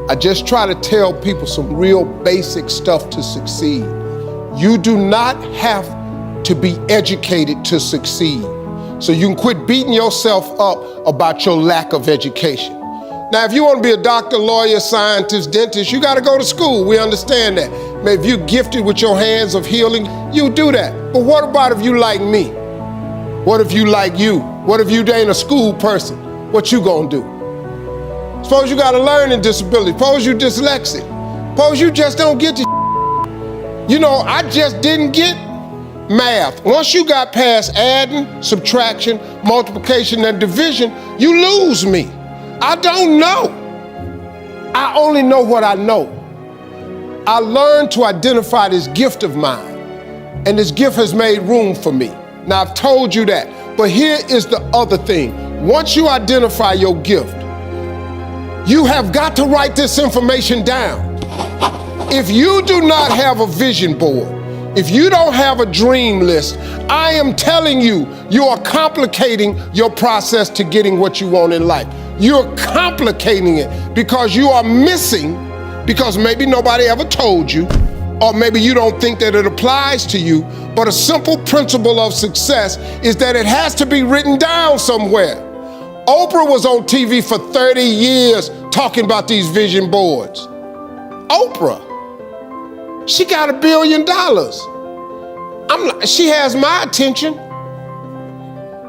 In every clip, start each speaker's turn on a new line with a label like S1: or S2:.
S1: I just try to tell people some real basic stuff to succeed. You do not have to be educated to succeed. So you can quit beating yourself up about your lack of education. Now, if you want to be a doctor, lawyer, scientist, dentist, you got to go to school. We understand that. Maybe if you're gifted with your hands of healing, you do that. But what about if you like me? What if you like you? What if you ain't a school person? What you gonna do? Suppose you got a learning disability. Suppose you dyslexic. Suppose you just don't get the You know, I just didn't get math. Once you got past adding, subtraction, multiplication, and division, you lose me. I don't know. I only know what I know. I learned to identify this gift of mine, and this gift has made room for me. Now, I've told you that, but here is the other thing. Once you identify your gift, you have got to write this information down. If you do not have a vision board, if you don't have a dream list, I am telling you, you are complicating your process to getting what you want in life. You're complicating it because you are missing, because maybe nobody ever told you, or maybe you don't think that it applies to you, but a simple principle of success is that it has to be written down somewhere. Oprah was on TV for 30 years talking about these vision boards. Oprah, she got $1 billion. She has my attention.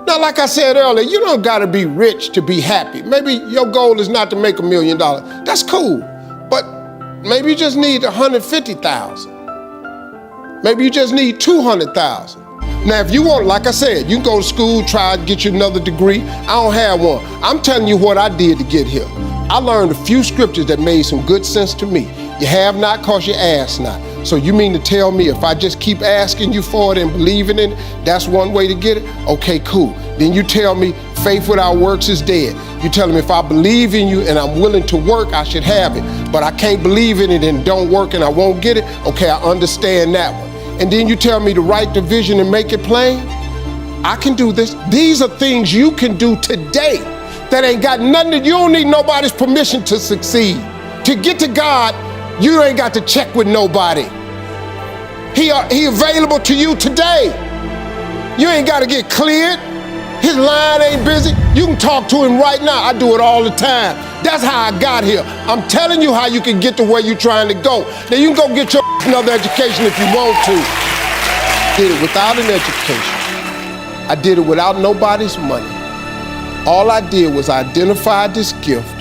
S1: Now, like I said earlier, you don't gotta be rich to be happy. Maybe your goal is not to make $1 million. That's cool, but maybe you just need 150,000. Maybe you just need 200,000. Now, if you want, like I said, you can go to school, try to get you another degree. I don't have one. I'm telling you what I did to get here. I learned a few scriptures that made some good sense to me. You have not because you ask not. So you mean to tell me if I just keep asking you for it and believing in it, that's one way to get it? Okay, cool. Then you tell me faith without works is dead. You tell me if I believe in you and I'm willing to work, I should have it. But I can't believe in it and don't work and I won't get it. Okay, I understand that one. And then you tell me to write the vision and make it plain. I can do this. These are things you can do today that ain't got nothing, you don't need nobody's permission to succeed. To get to God, you ain't got to check with nobody. He available to you today. You ain't got to get cleared. His line ain't busy. You can talk to him right now. I do it all the time. That's how I got here. I'm telling you how you can get to where you're trying to go. Now you can go get your another education if you want to. I did it without an education. I did it without nobody's money. All I did was identify this gift.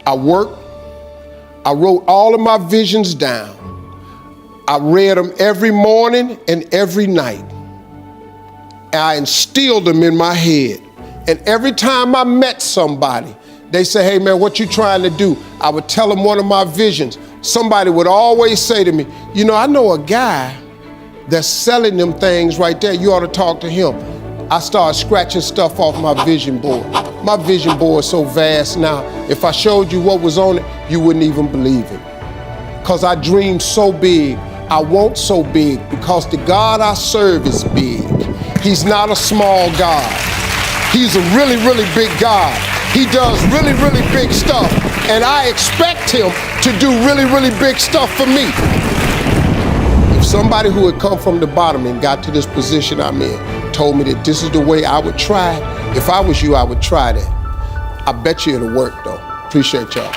S1: I worked. I wrote all of my visions down. I read them every morning and every night. I instilled them in my head. And every time I met somebody, they say, hey man, what you trying to do? I would tell them one of my visions. Somebody would always say to me, you know, I know a guy that's selling them things right there. You ought to talk to him. I started scratching stuff off my vision board. My vision board is so vast now. If I showed you what was on it, you wouldn't even believe it. Because I dream so big. I want so big because the God I serve is big. He's not a small God. He's a really, really big God. He does really, really big stuff. And I expect him to do really, really big stuff for me. If somebody who had come from the bottom and got to this position I'm in told me that this is the way I would try, if I was you, I would try that. I bet you it'll work though. Appreciate y'all.